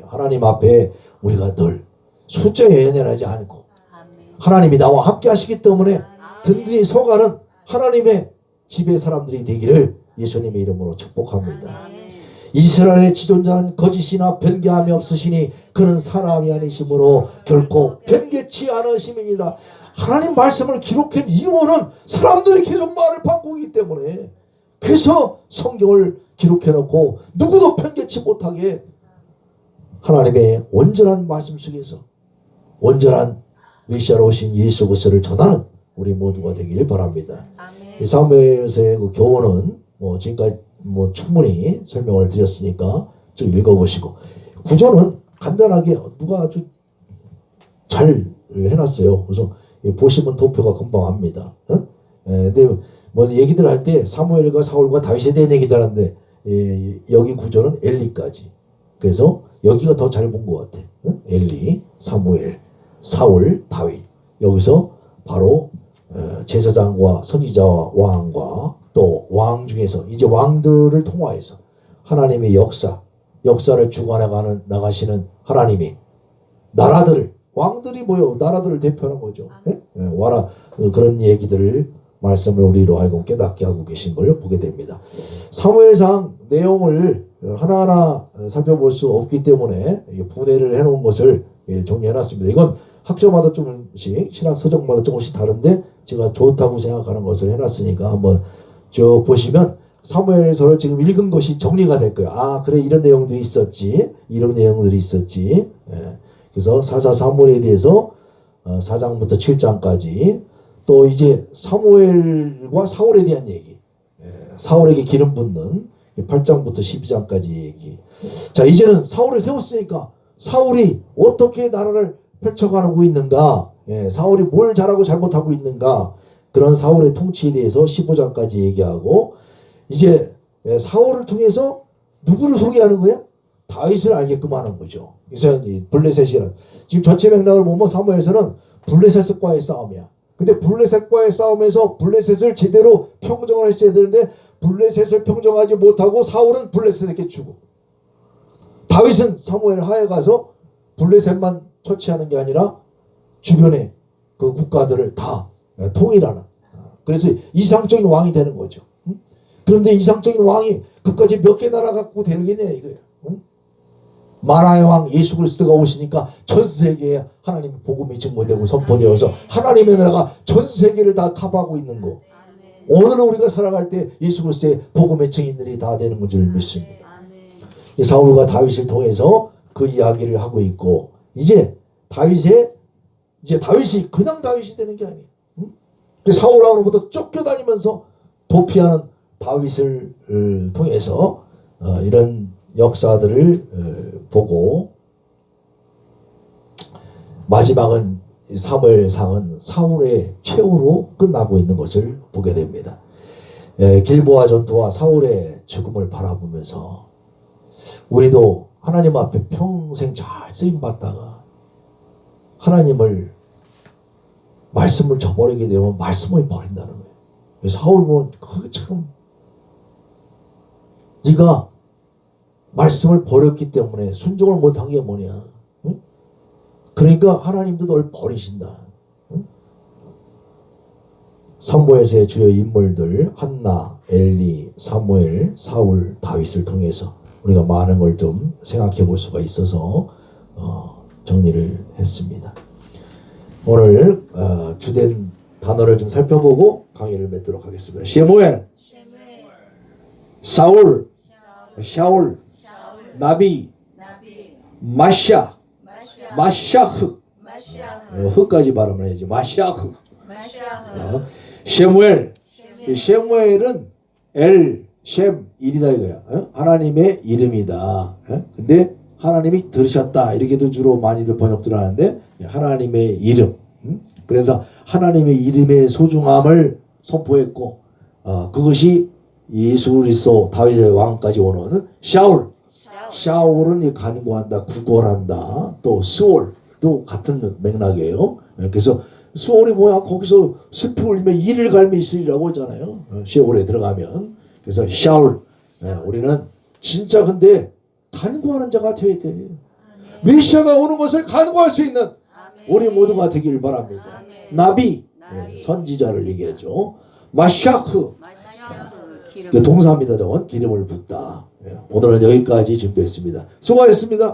하나님 앞에 우리가 늘 숫자에 연연하지 않고 아멘. 하나님이 나와 함께 하시기 때문에 든든히 서가는 하나님의 집의 사람들이 되기를 예수님의 이름으로 축복합니다. 아멘. 이스라엘의 지존자는 거짓이나 변개함이 없으시니 그는 사람이 아니시므로 결코 변개치 않으심입니다. 하나님 말씀을 기록한 이유는 사람들이 계속 말을 바꾸기 때문에, 그래서 성경을 기록해놓고 누구도 변개치 못하게 하나님의 온전한 말씀 속에서 온전한 메시아로 오신 예수 그리스도를 전하는 우리 모두가 되기를 바랍니다. 아멘. 사무엘서의 그 교훈은 지금까지 충분히 설명을 드렸으니까 좀 읽어보시고, 구조는 간단하게 누가 아주 잘 해놨어요. 그래서 보시면 도표가 금방 압니다. 근데 얘기들 할 때 사무엘과 사울과 다윗에 대한 얘기들 하는데 여기 구조는 엘리까지. 그래서 여기가 더 잘 본 것 같아. 엘리, 사무엘, 사울, 다윗. 여기서 바로 제사장과 선지자와 왕과 또 왕 중에서 이제 왕들을 통하여서 하나님의 역사를 주관해 나가시는 하나님이 나라들을, 왕들이 뭐요? 나라들을 대표하는 거죠. 그런 얘기들을 말씀을 우리로 하여금 깨닫게 하고 계신 걸 보게 됩니다. 사무엘상 내용을 하나하나 살펴볼 수 없기 때문에 분해를 해놓은 것을 정리해놨습니다. 이건 학자마다 조금씩, 신학 서적마다 조금씩 다른데 제가 좋다고 생각하는 것을 해놨으니까 한번 저 보시면 사무엘서를 지금 읽은 것이 정리가 될 거예요. 아, 그래, 이런 내용들이 있었지, 이런 내용들이 있었지. 그래서 사사 사무엘에 대해서 4장부터 7장까지, 또 이제 사무엘과 사울에 대한 얘기, 사울에게 기름 붓는 8장부터 12장까지 얘기. 자, 이제는 사울을 세웠으니까 사울이 어떻게 나라를 펼쳐가고 있는가, 사울이 뭘 잘하고 잘못하고 있는가, 그런 사울의 통치에 대해서 15장까지 얘기하고, 이제 사울을 통해서 누구를 소개하는 거야? 다윗을 알게끔 하는 거죠. 그래서 블레셋이란, 지금 전체 맥락을 보면 사무엘서는 블레셋과의 싸움이야. 근데 블레셋과의 싸움에서 블레셋을 제대로 평정을 했어야 되는데 블레셋을 평정하지 못하고 사울은 블레셋에게 주고, 다윗은 사무엘 하에 가서 블레셋만 처치하는 게 아니라 주변의 그 국가들을 다 통일하는, 그래서 이상적인 왕이 되는 거죠. 그런데 이상적인 왕이 그까지 몇 개 나라 갖고 되겠냐 이거예요. 만화의 왕 예수 그리스도가 오시니까 전 세계에 하나님의 복음이 증거되고 선포되어서 하나님의 나라가 전 세계를 다 커버하고 있는 거. 오늘은 우리가 살아갈 때 예수 그리스도의 복음의 증인들이 다 되는 줄 믿습니다. 이 사울과 다윗을 통해서 그 이야기를 하고 있고, 이제 다윗이 그냥 다윗이 되는 게 아니에요. 사울 왕으로부터 쫓겨다니면서 도피하는 다윗을 통해서 이런 역사들을 보고, 마지막은 사무엘상은 사울의 최후로 끝나고 있는 것을 보게 됩니다. 길보아 전투와 사울의 죽음을 바라보면서 우리도 하나님 앞에 평생 잘 쓰임받다가 하나님을, 말씀을 저버리게 되면 말씀을 버린다는 거예요. 사울 보면 그게 참, 네가 말씀을 버렸기 때문에 순종을 못한 게 뭐냐. 응? 그러니까 하나님도 널 버리신다. 응? 사무엘서의 주요 인물들 한나, 엘리, 사무엘, 사울, 다윗을 통해서 우리가 많은 걸 좀 생각해 볼 수가 있어서 정리를 했습니다. 오늘 주된 단어를 좀 살펴보고 강의를 맺도록 하겠습니다. 셰무엘, 사울, 샤울, 나비, 마샤, 마샤흐, 흐까지 발음을 해야지. 마샤흐. 셰무엘, 셰무엘은 엘, 셴, 일이다 이거야. 하나님의 이름이다. 근데 하나님이 들으셨다 이렇게도 주로 많이들 번역들 하는데, 하나님의 이름. 그래서 하나님의 이름의 소중함을 선포했고, 그것이 예수 그리스도 다윗의 왕까지 오는 샤울은 간구한다, 구걸한다. 또 스올도 같은 맥락이에요. 그래서 스올이 뭐야? 거기서 슬피 울리며 이를 갈며 있으리라고 하잖아요. 시월에 들어가면. 그래서 샤울, 우리는 진짜 근데 간구하는 자가 되어야 돼. 메시아가 오는 것을 간구할 수 있는 아멘. 우리 모두가 되길 바랍니다. 아멘. 나비, 나비. 선지자를 얘기하죠. 마샤크, 마샤크 기름. 동사입니다. 저건 기름을 붓다. 오늘은 여기까지 준비했습니다. 수고하셨습니다.